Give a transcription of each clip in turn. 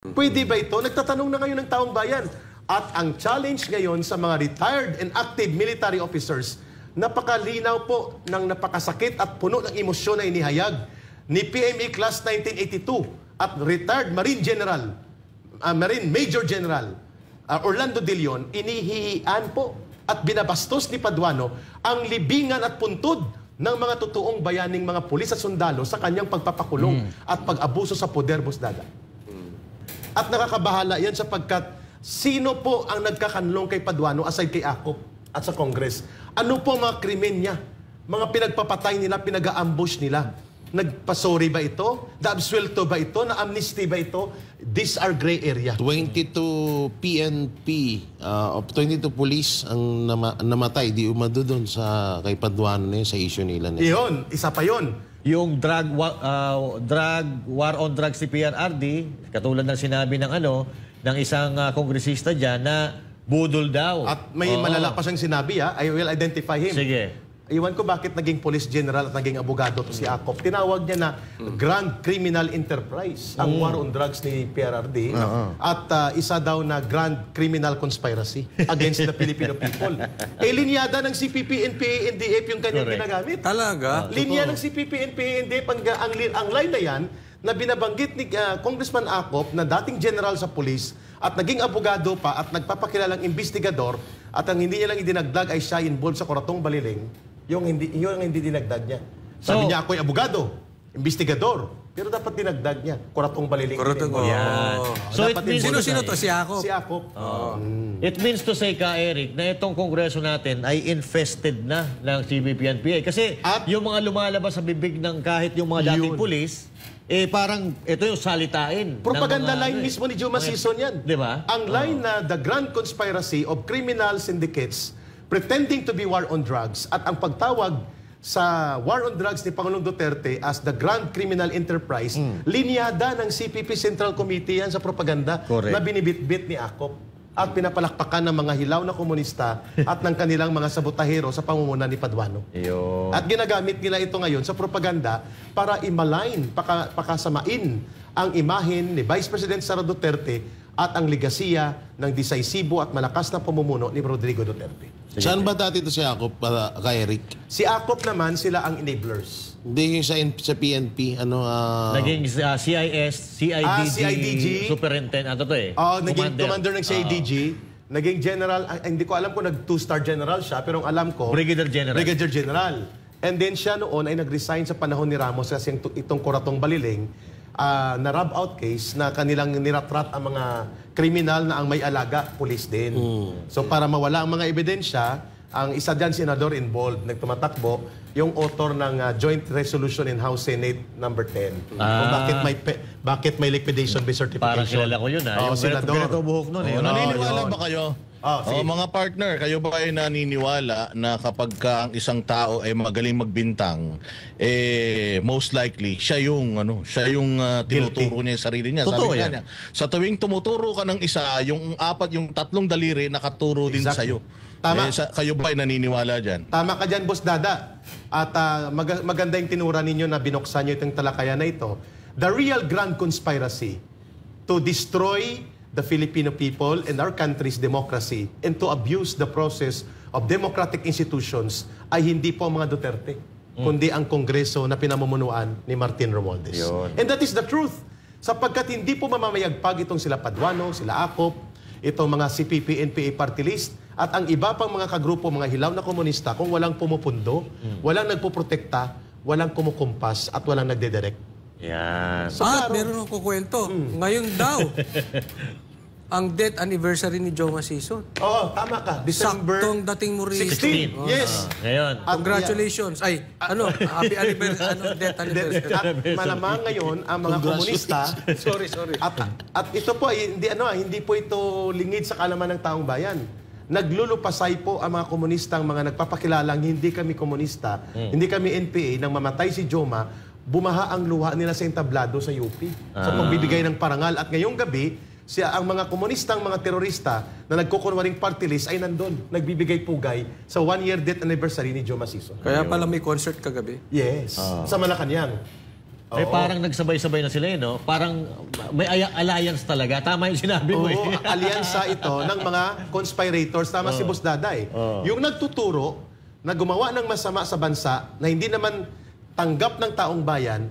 Pwede ba ito? Nagtatanong na ngayon ng taong bayan. At ang challenge ngayon sa mga retired and active military officers, napakalinaw po ng napakasakit at puno ng emosyon na inihayag ni PME Class 1982 at retired Marine General, Marine Major General Orlando De Leon, inihihian po at binabastos ni Paduano ang libingan at puntod ng mga totoong bayaning mga pulis at sundalo sa kanyang pagpapakulong at pag-abuso sa poder, Busdada. At nakakabahala yan sapagkat sino po ang nagkakanlong kay Paduano aside kay Akop at sa Congress? Ano po mga krimen niya? Mga pinagpapatay nila, pinag-a-ambush nila. Nagpasorry ba ito? Na-absuelto ba ito? Na-amnesty ba ito? These are gray area. 22 PNP of 22 police ang namatay. Di umado doon sa kay Paduano na sa issue nila. Iyon, isa pa yon. Yung war on drugs ni PRRD, katulad ng sinabi ng ng isang kongresista dyan na budol daw. At may malala pa siyang sinabi, I will identify him. Sige. Iwan ko bakit naging police general at naging abogado to si Akop. Tinawag niya na Grand Criminal Enterprise, ang war on drugs ni PRRD. At isa daw na Grand Criminal Conspiracy against the Filipino people. Linyada ng CPP, NPA, NDF yung kanyang ginagamit. Talaga? Linya ng CPP, NPA, NDF, ang line na yan, na binabanggit ni Congressman Akop na dating general sa police at naging abogado pa at nagpapakilalang investigador at ang hindi niya lang idinagdag ay siya involved sa Kuratong Baliling, yung hindi dinagdag niya. Sabi niya, ako'y abogado, investigador, pero dapat dinagdag niya, Kuratong Baliling. So sino to? Si Akop? Si Akop. It means to say ka, Eric, na itong kongreso natin ay infested na ng CBP-NPA. Kasi yung mga lumalabas sa bibig ng kahit yung mga dating pulis, parang ito yung salitain. Propaganda line mismo ni Juma Sison yan. Di ba? Ang line na the grand conspiracy of criminal syndicates pretending to be war on drugs at ang pagtawag sa war on drugs ni Pangulong Duterte as the grand criminal enterprise, linyada ng CPP Central Committee yan sa propaganda na binibitbit ni Akop at pinapalakpakan ng mga hilaw na komunista at ng kanilang mga sabotahero sa pangunguna ni Paduano. At ginagamit nila ito ngayon sa propaganda para i-malign, pakasamain ang imahen ni Vice President Sara Duterte at ang legasiya ng decisibo at malakas na pamumuno ni Rodrigo Duterte. Saan ba dati ito si Akop, kay Eric? Si Akop naman, sila ang enablers. Hindi yung sa PNP, naging CIS, CIDG, superintendent, naging commander ng CIDG, naging general, hindi ko alam kung nag-2-star general siya, pero ang alam ko, Brigadier General. And then siya noon ay nag-resign sa panahon ni Ramos kasi itong Kuratong Baliling, na rub-out case na kanilang niratrat ang mga kriminal na ang may alaga, pulis din. So para mawala ang mga ebidensya, ang isa dyan, senador involved, nagtumatakbo, yung author ng Joint Resolution in House Senate number 10. Kung bakit may liquidation by certification. Parang kilala ko yun, yung senador. Buhok nun, naniniwala ba kayo? Mga partner, kayo ba ay naniniwala na kapag ang isang tao ay magaling magbintang, most likely siya yung tinuturo niya sa sarili niya. Totoo Sabi yan. niya, sa tuwing tumuturo ka ng isa, yung tatlong daliri nakaturo din sa iyo. Tama. Kayo ba ay naniniwala dyan? Tama ka dyan, Boss Dada. At maganda yung tinura ninyo na binuksan nyo itong talakayan na ito. The real grand conspiracy to destroy the Filipino people and our country's democracy and to abuse the process of democratic institutions ay hindi po mga Duterte, kundi ang Kongreso na pinamumunuan ni Martin Romualdez. And that is the truth. Sapagkat hindi po mamamayagpag itong sila Paduano, sila Akop, itong mga CPP, NPA party list, at ang iba pang mga kagrupo, mga hilaw na komunista, kung walang pumupundo, walang nagpuprotekta, walang kumukumpas, at walang nagdedirect. Yan. So, meron akong kukwento. Ngayon daw, ang death anniversary ni Joma Sison. Oo, tama ka. December Saktong dating mo rin. 16. Yes. Ngayon. Congratulations. Happy anniversary, death anniversary. At malamang ngayon, ang mga komunista, sorry. at ito po, hindi po ito lingid sa kalaman ng taong bayan. Naglulupasay po ang mga komunistang mga nagpapakilalang hindi kami komunista, hindi kami NPA, nang mamatay si Joma, bumaha ang luha nila sa entablado sa UP. Sa pagbibigay ng parangal. At ngayong gabi, ang mga komunistang mga terorista na nagkukunwaring party list ay nandun, nagbibigay pugay sa 1-year death anniversary ni Joma Sison. Kaya pala may concert kagabi. Yes, sa Malacanang. Eh, parang nagsabay-sabay na sila, no? Parang may alliance talaga. Tama yung sinabi mo, Oo, eh. alyansa ito ng mga conspirators. Tama si Boss Daday. Yung nagtuturo na gumawa ng masama sa bansa na hindi naman tanggap ng taong bayan,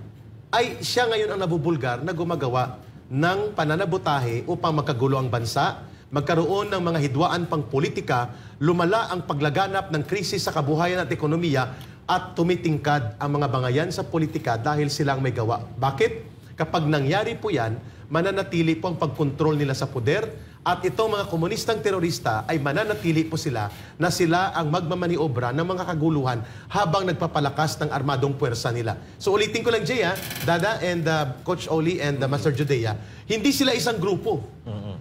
ay siya ngayon ang nabubulgar na gumagawa ng pananabutahe upang magkagulo ang bansa, magkaroon ng mga hidwaan pang politika, lumala ang paglaganap ng krisis sa kabuhayan at ekonomiya, at tumitingkad ang mga bangayan sa politika dahil silang may gawa. Bakit? Kapag nangyari po yan, mananatili po ang pagkontrol nila sa poder at itong mga komunistang terorista ay mananatili po sila na sila ang magmamaniobra ng mga kaguluhan habang nagpapalakas ng armadong puwersa nila. So ulitin ko lang, Jay, Dada and Coach Oli and Master Judea, hindi sila isang grupo.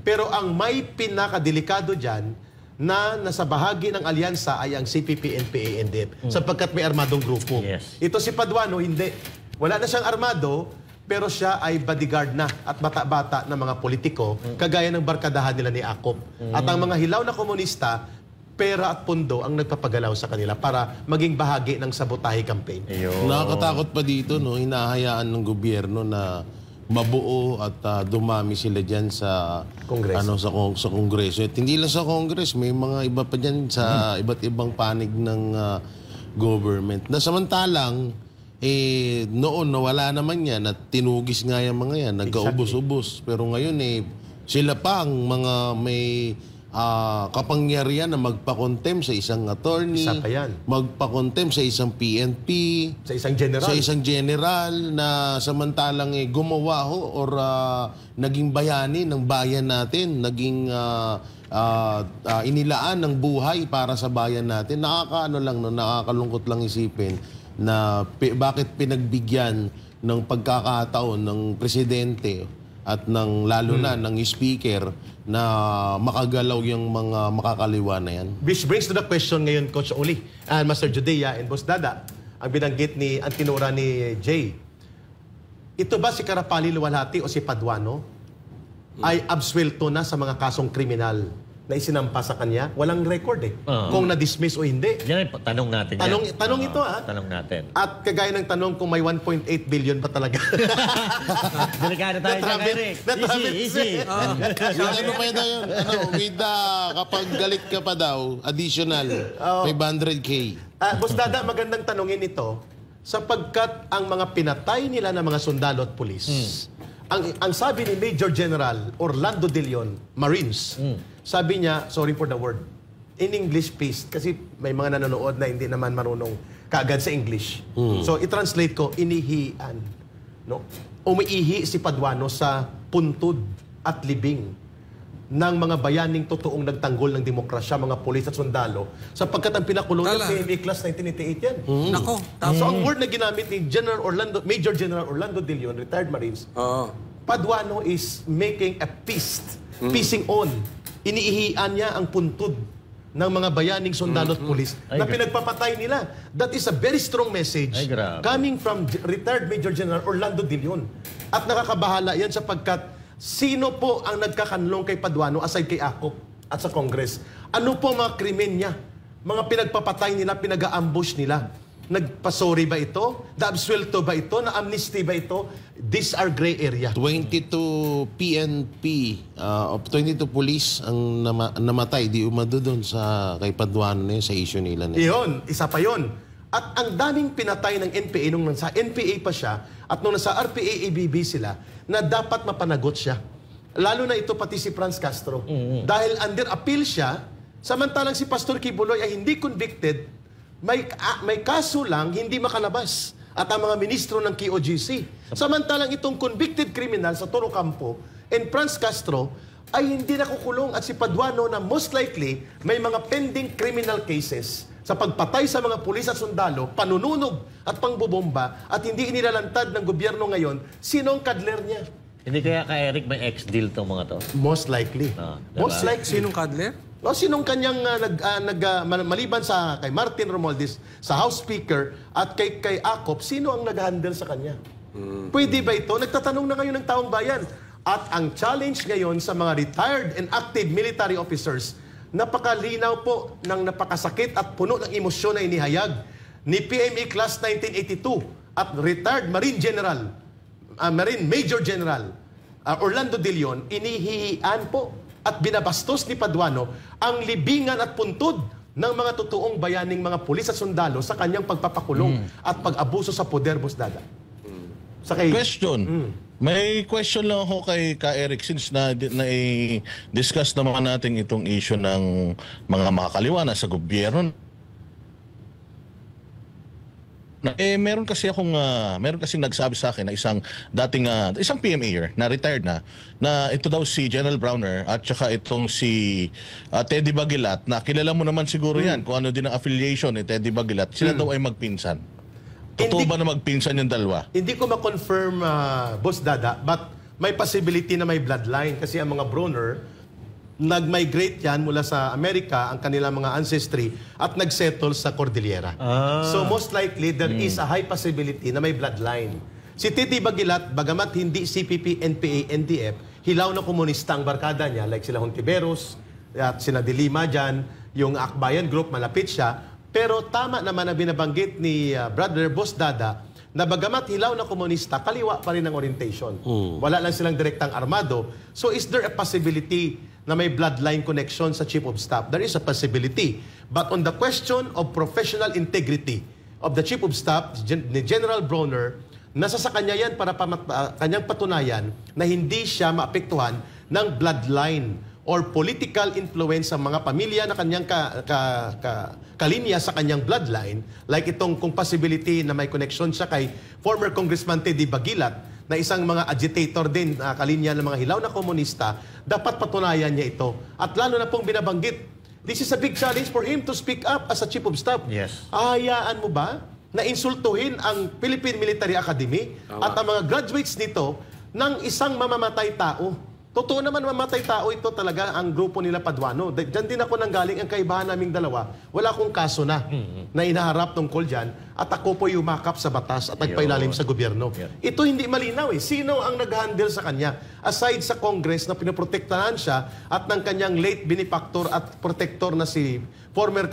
Pero ang may pinakadelikado dyan na nasa bahagi ng alyansa ay ang CPP, NPA, NDF sapagkat may armadong grupo. Yes. Ito si Paduano, hindi. Wala na siyang armado, pero siya ay bodyguard na at bata-bata na mga politiko, kagaya ng barkadahan nila ni Akop. At ang mga hilaw na komunista, pera at pundo ang nagpapagalaw sa kanila para maging bahagi ng sabotahe campaign. Nakakatakot pa dito, no? Hinahayaan ng gobyerno na mabuo at dumami sila diyan sa Kongreso. sa Kongreso. At hindi lang sa Congress, may mga iba pa diyan sa iba't ibang panig ng government. Na samantalang noon nawala naman yan at tinugis nga yung mga yan, nagkaubos-ubos. Pero ngayon sila pa ang mga may kapangyarihan na magpakontem sa isang attorney, Isa pa yan. magpakontem sa isang PNP, Sa isang general. sa isang general na samantalang gumawa or naging bayani ng bayan natin, naging inilaan ng buhay para sa bayan natin. Nakakalungkot lang isipin na bakit pinagbigyan ng pagkakataon ng presidente at lalo na ng speaker na makagalaw yung mga makakaliwa na yan. Which brings to the question ngayon, Coach Oli, and Master Judea and Boss Dada, ang binanggit ang tinura ni Jay. Ito ba si Karapali Luwalhati o si Paduano ay absuelto na sa mga kasong kriminal na isinampa sa kanya? Walang record kung na-dismiss o hindi. Yan ay tanong natin. Tanong ito, Tanong natin. At kagaya ng tanong kung may 1.8 billion ba talaga? Delikado tayo dyan, Eric. Easy. Ano pa yun? With kapag galit ka pa daw, additional, 500K. Boss Dada, magandang tanongin ito sapagkat ang mga pinatay nila ng mga sundalo at pulis, ang sabi ni Major General Orlando De Leon, Marines, sabi niya, sorry for the word, in English please, kasi may mga nanonood na hindi naman marunong kaagad sa English. So, i-translate ko, inihian. No? Umiihi si Paduano sa puntod at libing ng mga bayaning totoong nagtanggol ng demokrasya, mga pulis at sundalo, sapagkat ang pinakulong niya PMA Class 1988 yan. Nako. So, ang word na ginamit ni Major General Orlando De Leon, retired Marines, Paduano is making a feast, piecing on. Iniihian niya ang puntod ng mga bayaning sundalo at pulis na pinagpapatay nila. That is a very strong message coming from retired Major General Orlando De Leon. At nakakabahala yan sapagkat sino po ang nagkakanlong kay Paduano aside kay Akop at sa Congress? Ano po mga krimen niya? Mga pinagpapatay nila, pinag-a-ambush nila. Nagpasorry ba ito? Na-absuelto ba ito? Na-amnesty ba ito? These are gray area. 22 PNP, 22 police ang namatay, di umado doon kay Paduano sa issue nila. Iyon, isa pa yon. At ang daming pinatay ng NPA nung nasa NPA pa siya at nung nasa RPA-ABB sila na dapat mapanagot siya. Lalo na ito pati si Franz Castro. Dahil under appeal siya, samantalang si Pastor Kibuloy ay hindi convicted, may kaso lang, hindi makalabas. At ang mga ministro ng KOGC. Samantalang itong convicted criminal sa Toro Campo and Franz Castro ay hindi nakukulong at si Paduano na most likely may mga pending criminal cases sa pagpatay sa mga pulis at sundalo, panununog at pangbobomba at hindi inilalantad ng gobyerno ngayon, sino ang kadler niya? Hindi kaya Eric may ex-deal tong mga to? Most likely. Diba? Most likely. Sinong Kadler? O sinong kanyang maliban sa kay Martin Romualdez sa House Speaker at kay Akop, sino ang nag-handle sa kanya? Pwede ba ito? Nagtatanong na ngayon ng taong bayan. At ang challenge ngayon sa mga retired and active military officers, napakalinaw po ng napakasakit at puno ng emosyon na inihayag ni PMA Class 1982 at retired Marine General Marine Major General Orlando De Leon, inihihian po at binabastos ni Paduano ang libingan at puntod ng mga totoong bayaning mga pulis at sundalo sa kanyang pagpapakulong at pag-abuso sa poder, Boss Dada. Question. May question lang ako kay Eric since na-discuss naman natin itong issue ng mga makakaliwa na sa gobyerno. Meron kasing nagsabi sa akin na isang PMAer na retired na ito daw si General Browner at saka itong si Teddy Bagilat, na kilala mo naman siguro yan kung ano din ang affiliation ni Teddy Bagilat. Sila daw ay magpinsan. Totoo ba na magpinsan yung dalawa? Hindi ko ma-confirm, Boss Dada, but may possibility na may bloodline kasi ang mga Browner nag-migrate yan mula sa Amerika, ang kanilang mga ancestry, at nag-settle sa Cordillera. So most likely, there is a high possibility na may bloodline. Si Teddy Bagilat, bagamat hindi CPP, NPA, NDF, hilaw na komunista ang barkada niya, like sila Hontiveros, at sina De Lima dyan, yung Akbayan Group, malapit siya. Pero tama naman na binabanggit ni Brother Boss Dada, na bagamat hilaw na komunista, kaliwa pa rin ang orientation. Wala lang silang direktang armado. So is there a possibility na may bloodline connection sa Chief of Staff? There is a possibility. But on the question of professional integrity of the Chief of Staff, ni General Browner, nasa sa kanya yan para kanyang patunayan na hindi siya maapektuhan ng bloodline or political influence sa mga pamilya na kanyang kalinya sa kanyang bloodline, like itong kung possibility na may connection siya kay former Congressman Teddy Bagilat, na isang mga agitator din, kalinya ng mga hilaw na komunista, dapat patunayan niya ito. At lalo na pong binabanggit, this is a big challenge for him to speak up as a Chief of Staff. Yes. Ahayaan mo ba na insultuhin ang Philippine Military Academy at ang mga graduates nito ng isang mamamatay tao? Totoo naman mamatay tao ito talaga ang grupo nila Paduano. Diyan din ako nanggaling ang kaibahan naming dalawa. Wala akong kaso na inaharap tungkol dyan at ako po yumakap sa batas at nagpailalim sa gobyerno. Ito hindi malinaw eh. Sino ang nag-handle sa kanya? Aside sa Congress na pinoprotektahan siya at ng kanyang late benefactor at protector na si former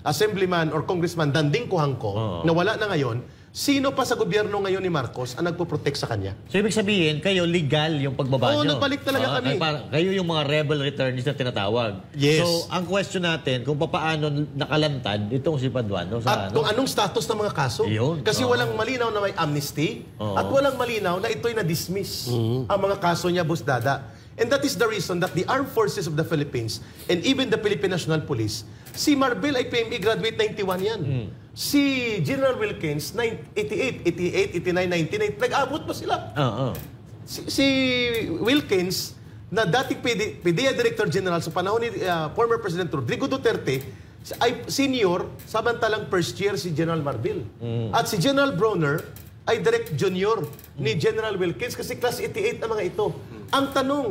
Assemblyman or Congressman Danding Kuhangko na wala na ngayon, sino pa sa gobyerno ngayon ni Marcos ang nagpo-protect sa kanya? So, ibig sabihin, kayo legal yung pagbaba nyo. Oo, nagbalik talaga kami. Kayo yung mga rebel returnees na tinatawag. Yes. So, ang question natin, kung paano nakalantad itong si Paduano sa At kung anong status ng mga kaso. Yun. Kasi walang malinaw na may amnesty at walang malinaw na ito'y na-dismiss ang mga kaso niya, Boss Dada. And that is the reason that the Armed Forces of the Philippines and even the Philippine National Police, si Marbil ay PME graduate 91 yan. Si General Wilkins, 88, 89, 99, nag-abot pa sila. Si Wilkins, na dating PDEA Director General sa panahon ni former President Rodrigo Duterte, ay senior, samantalang first year si General Marbil. At si General Browner ay direct junior ni General Wilkins kasi class 88 ang mga ito. Ang tanong,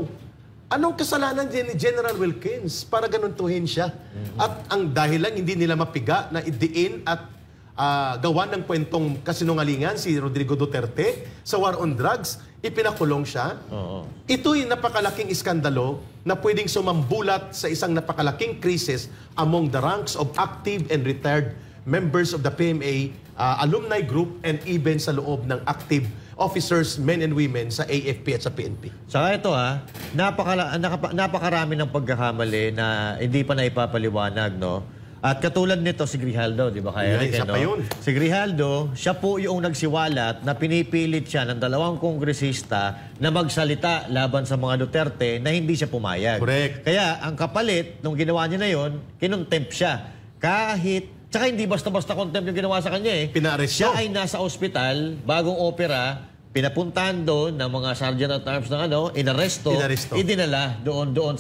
anong kasalanan din ni General Wilkins para ganuntuhin siya? At ang dahilan hindi nila mapiga na idiin at gawa ng kwentong kasinungalingan si Rodrigo Duterte sa war on drugs, ipinakulong siya. Ito'y napakalaking iskandalo na pwedeng sumambulat sa isang napakalaking krisis among the ranks of active and retired members of the PMA alumni group and even sa loob ng active officers, men and women sa AFP at sa PNP. Saka ito napakarami ng pagkakamali na hindi pa naipapaliwanag, no? At katulad nito si Grijaldo, di ba kaya? Isa pa yun. Si Grijaldo, siya po yung nagsiwalat na pinipilit siya ng 2 kongresista na magsalita laban sa mga Duterte na hindi siya pumayag. Correct. Kaya ang kapalit, nung ginawa niya na yun, kinontempt siya. Tsaka hindi basta-basta contempt yung ginawa sa kanya eh. Pina-arresto. Siya ay nasa ospital, bagong opera, pinapuntahan doon ng mga sergeant at arms ng inaresto, idinala doon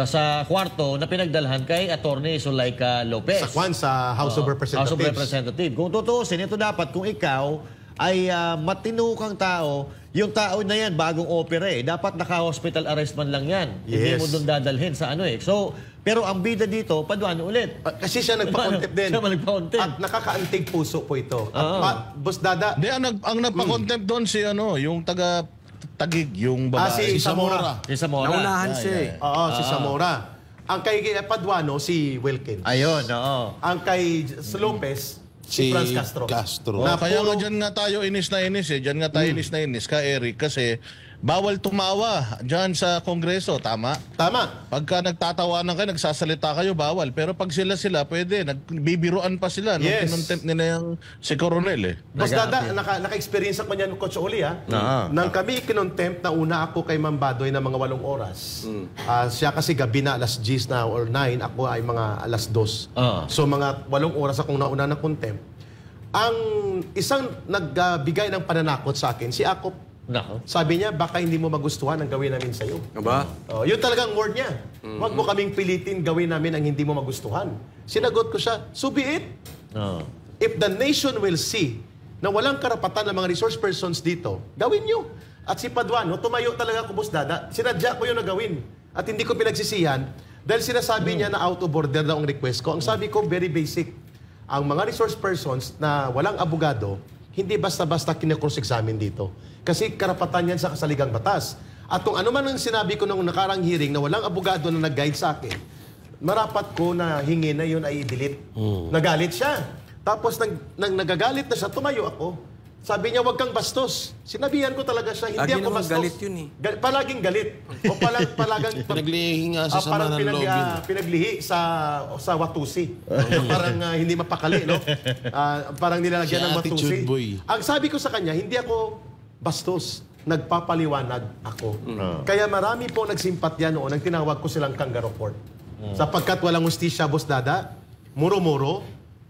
sa kwarto na pinagdalhan kay Attorney Zulaika Lopez. Sa House of Representatives. House of Representatives. Kung tutuusin, ito dapat kung ikaw ay matinukang tao, yung tao na yan, bagong opera eh. Dapat naka-hospital arrest man lang yan. Hindi mo doon dadalhin sa So, pero ang bida dito, Paduano ulit. Kasi siya nagpa-contempt din. Siya nagpa-contempt. At nakakaantig puso po ito. Boss Dada. Ang nagpa-contempt doon si yung taga Tagig, yung babae. Si Zamora. Si Zamora. Naunahan siya eh. Oo, si Zamora. Ang kay Paduano, si Wilkins. Ayun, oo. Ang kay Lopez, Si Franz Castro. Oh, kaya nga dyan nga tayo inis na inis eh. Dyan nga tayo inis na inis ka, Eric, kasi bawal tumawa dyan sa Kongreso, tama? Tama. Pagka nagtatawanan kayo, nagsasalita kayo, bawal. Pero pag sila, pwede. Nagbibiruan pa sila. Nung Yes. kinontempt nila yung si Coronel eh. Boss Dada, naka-experience ako niyan, Coach Oli, Nang kami kinontempt na una ako kay Ma'am Badoy na mga 8 oras. Siya kasi gabi na, alas 10 na or 9, ako ay mga alas 2. So mga 8 oras akong nauna ng contempt. Ang isang nagbigay ng pananakot sa akin, si Akop. Nako. Sabi niya, baka hindi mo magustuhan ang gawin namin sa'yo. Aba? Yun talagang word niya. Huwag mo kaming pilitin gawin namin ang hindi mo magustuhan. Sinagot ko siya, so be it. If the nation will see na walang karapatan ng mga resource persons dito, gawin nyo. At si Paduano, tumayo talaga ako, Boss Dada. Sinadya ko yung nagawin. At hindi ko pinagsisihan dahil sinasabi niya na out of order daw ang request ko. Ang sabi ko, very basic. Ang mga resource persons na walang abogado, hindi basta-basta kine-cross-examine dito. Kasi karapatan yan sa kasaligang batas. At kung ano man ang sinabi ko nung nakarang hearing na walang abogado na nag-guide sa akin, marapat ko na hingi na yun ay i-delete. Nagalit siya. Tapos nagagalit na siya, tumayo ako. Sabi niya, wag kang bastos. Sinabihan ko talaga siya, hindi Lagi ako naman bastos. galit yun eh. Palaging galit. O palagang Pinaglihi nga sa sama parang ng loob yun. pinaglihi sa Watusi. Parang hindi mapakali, no? Parang nilalagyan Si ng Watusi. attitude boy. Ang sabi ko sa kanya, hindi ako bastos. Nagpapaliwanag ako. Kaya marami po nagsimpatya noon nang tinawag ko silang kangaroo court. Sapagkat walang hustisya, Boss Dada, muro-muro,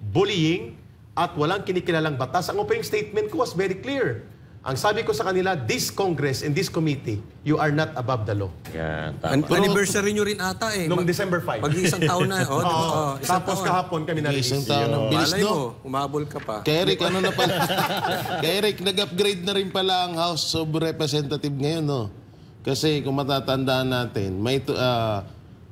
bullying, at walang kinikilalang batas. Ang opening statement ko was very clear. Ang sabi ko sa kanila, this Congress and this committee, you are not above the law. Yan, tama. Anniversary nyo rin ata eh. Noong December 5. Mag-iisang taon na. Isang Tapos taon. kahapon kami Isang na-release. taon ng bilis, Malay no? mo, umabol ka pa. Kay Eric, ano na pala? Kay Eric, nag-upgrade na rin pala ang House of Representative ngayon, no? Kasi kung matatandaan natin, may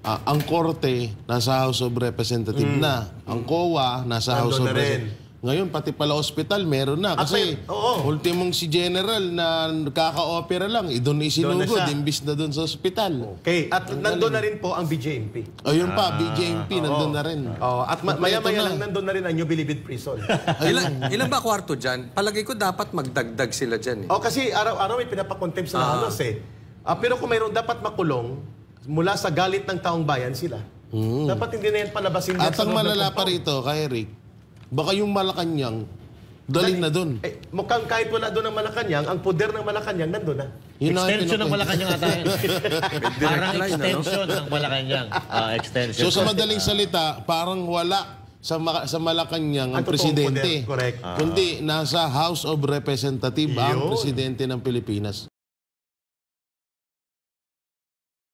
ang Korte nasa House of Representative na. Ang COA nasa House of Nandun na rin. Representative. Ngayon, pati pala hospital, meron na. Kasi ultimong si General na kaka-opera lang, doon isinugod, imbis na doon sa hospital. Okay, at nandun na rin po ang BJMP. Ayun pa, BJMP, nandun na rin. At maya-maya lang nandun na rin ang New Bilibid Prison. Ilan ba kwarto dyan? Palagay ko dapat magdagdag sila dyan eh. Kasi araw-araw may pinapakontempt sa halos eh. Pero kung mayroon dapat makulong, mula sa galit ng taong bayan sila. Dapat hindi na yan palabasin. At ang malala pa rito, kay Eric, baka yung Malacanang, dalhin na doon. Mukhang kahit wala doon ang Malacanang, ang poder ng Malacanang nandun na. Yun ang Extension ng pinupunta. Malacanang ata yan. Parang line, ano? extension ng Malacanang. Extension. So sa madaling salita, parang wala sa Malacanang ang Ang totoong presidente. poder, correct. Kundi nasa House of Representative ang Yun. presidente ng Pilipinas.